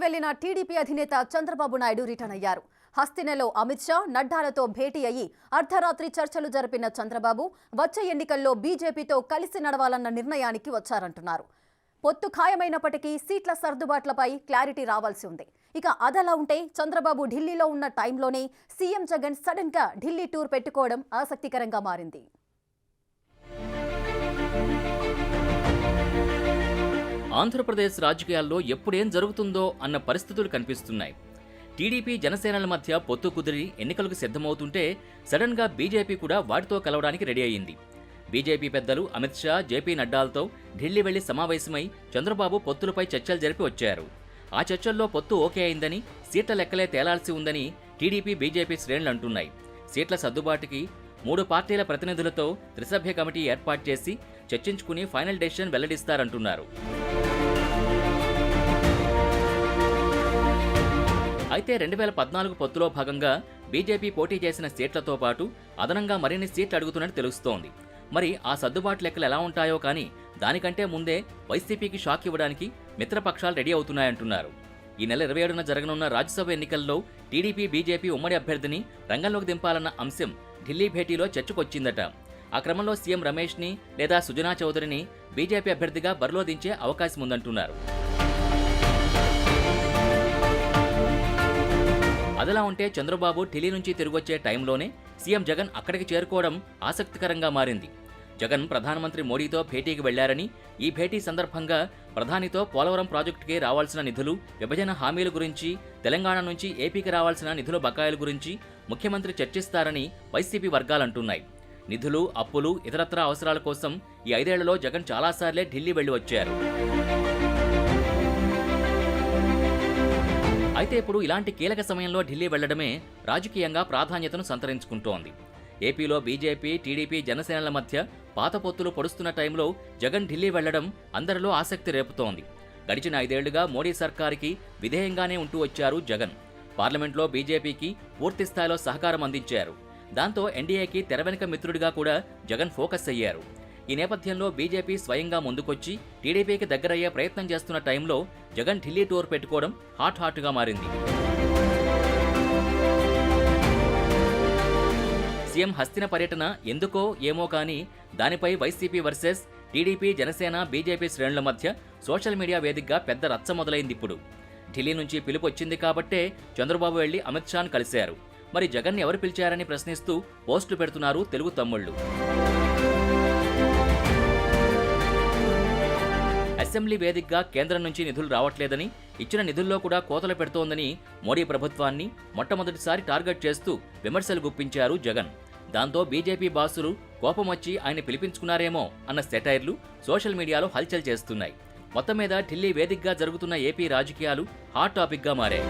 వెళ్లిన టీడీపీ అధినేత చంద్రబాబు నాయుడు రిటర్న్ అయ్యారు. హస్తినలో అమిత్ షా, నడ్డాలతో భేటీ అయ్యి అర్ధరాత్రి చర్చలు జరిపిన చంద్రబాబు వచ్చే ఎన్నికల్లో బీజేపీతో కలిసి నడవాలన్న నిర్ణయానికి వచ్చారంటున్నారు. పొత్తు ఖాయమైనప్పటికీ సీట్ల సర్దుబాట్లపై క్లారిటీ రావాల్సి ఉంది. ఇక అదలా ఉంటే చంద్రబాబు ఢిల్లీలో ఉన్న టైంలోనే సీఎం జగన్ సడన్ గా ఢిల్లీ టూర్ పెట్టుకోవడం ఆసక్తికరంగా మారింది. ఆంధ్రప్రదేశ్ రాజకీయాల్లో ఎప్పుడేం జరుగుతుందో అన్న పరిస్థితులు కనిపిస్తున్నాయి. టీడీపీ జనసేనల మధ్య పొత్తు కుదిరి ఎన్నికలకు సిద్ధమవుతుంటే సడన్ గా బీజేపీ కూడా వాటితో కలవడానికి రెడీ అయింది. బీజేపీ పెద్దలు అమిత్ షా, జేపీ నడ్డాలతో ఢిల్లీ వెళ్లి సమావేశమై చంద్రబాబు పొత్తులపై చర్చలు జరిపి వచ్చారు. ఆ చర్చల్లో పొత్తు ఓకే అయిందని, సీట్ల లెక్కలే తేలాల్సి ఉందని టీడీపీ, బీజేపీ శ్రేణులు అంటున్నాయి. సీట్ల సర్దుబాటుకి 3 పార్టీల ప్రతినిధులతో త్రిసభ్య కమిటీ ఏర్పాటు చేసి చర్చించుకుని ఫైనల్ డెసిషన్ వెల్లడిస్తారంటున్నారు. అయితే 2014 పొత్తులో భాగంగా బీజేపీ పోటీ చేసిన సీట్లతో పాటు అదనంగా మరిన్ని సీట్లు అడుగుతున్నట్టు తెలుస్తోంది. మరి ఆ సర్దుబాటు లెక్కలు ఎలా ఉంటాయో కానీ దానికంటే ముందే వైసీపీకి షాక్ ఇవ్వడానికి మిత్రపక్షాలు రెడీ అవుతున్నాయంటున్నారు. ఈ నెల 27న జరగనున్న రాజ్యసభ ఎన్నికల్లో టీడీపీ, బీజేపీ ఉమ్మడి అభ్యర్థిని రంగంలోకి దింపాలన్న అంశం ఢిల్లీ భేటీలో చర్చకొచ్చిందట. ఆ క్రమంలో సీఎం రమేష్ని లేదా సుజనా చౌదరిని బీజేపీ అభ్యర్థిగా బరిలో దించే అవకాశం ఉందంటున్నారు. అదలా ఉంటే చంద్రబాబు ఢిల్లీ నుంచి తిరిగొచ్చే టైంలోనే సీఎం జగన్ అక్కడికి చేరుకోవడం ఆసక్తికరంగా మారింది. జగన్ ప్రధానమంత్రి మోడీతో భేటీకి వెళ్లారని, ఈ భేటీ సందర్భంగా ప్రధానితో పోలవరం ప్రాజెక్టుకి రావాల్సిన నిధులు, విభజన హామీల గురించి, తెలంగాణ నుంచి ఏపీకి రావాల్సిన నిధుల బకాయిల గురించి ముఖ్యమంత్రి చర్చిస్తారని వైసీపీ వర్గాలంటున్నాయి. నిధులు, అప్పులు, ఇతరత్రా అవసరాల కోసం ఈ 5 ఏళ్లలో జగన్ చాలాసార్లే ఢిల్లీ వెళ్లి వచ్చారు. అయితే ఇప్పుడు ఇలాంటి కీలక సమయంలో ఢిల్లీ వెళ్లడమే రాజకీయంగా ప్రాధాన్యతను సంతరించుకుంటోంది. ఏపీలో బీజేపీ, టీడీపీ, జనసేనల మధ్య పాత పొత్తులు పొడుస్తున్న టైంలో జగన్ ఢిల్లీ వెళ్లడం అందరిలో ఆసక్తి రేపుతోంది. గడిచిన 5 ఏళ్లుగా మోడీ సర్కారుకి విధేయంగానే ఉంటూ వచ్చారు జగన్. పార్లమెంట్లో బీజేపీకి పూర్తి స్థాయిలో సహకారం అందించారు. దాంతో ఎన్డీఏకి తెరవెనుక మిత్రుడిగా కూడా జగన్ ఫోకస్ అయ్యారు. ఈ నేపథ్యంలో బీజేపీ స్వయంగా ముందుకొచ్చి టీడీపీకి దగ్గరయ్యే ప్రయత్నం చేస్తున్న టైంలో జగన్ ఢిల్లీ టూర్ పెట్టుకోవడం హాట్గా మారింది. సీఎం హస్తిన పర్యటన ఎందుకో ఏమో కానీ దానిపై YCP versus TDP, Janasena, BJP శ్రేణుల మధ్య సోషల్ మీడియా వేదికగా పెద్ద రచ్చ మొదలైంది. ఇప్పుడు ఢిల్లీ నుంచి పిలుపు వచ్చింది కాబట్టే చంద్రబాబు వెళ్లి అమిత్ షాను కలిశారు. మరి జగన్ ఎవరు పిలిచారని ప్రశ్నిస్తూ పోస్టులు పెడుతున్నారు తెలుగు తమ్ముళ్లు. అసెంబ్లీ వేదికగా కేంద్రం నుంచి నిధులు రావట్లేదని, ఇచ్చిన నిధుల్లో కూడా కోతలు పెడుతోందని మోడీ ప్రభుత్వాన్ని మొట్టమొదటిసారి టార్గెట్ చేస్తూ విమర్శలు గుప్పించారు జగన్. దాంతో బీజేపీ బాసులు కోపం వచ్చి ఆయన పిలిపించుకున్నారేమో అన్న సెటైర్లు సోషల్ మీడియాలో హల్చల్ చేస్తున్నాయి. మొత్తం మీద ఢిల్లీ వేదికగా జరుగుతున్న ఏపీ రాజకీయాలు హాట్ టాపిక్గా మారాయి.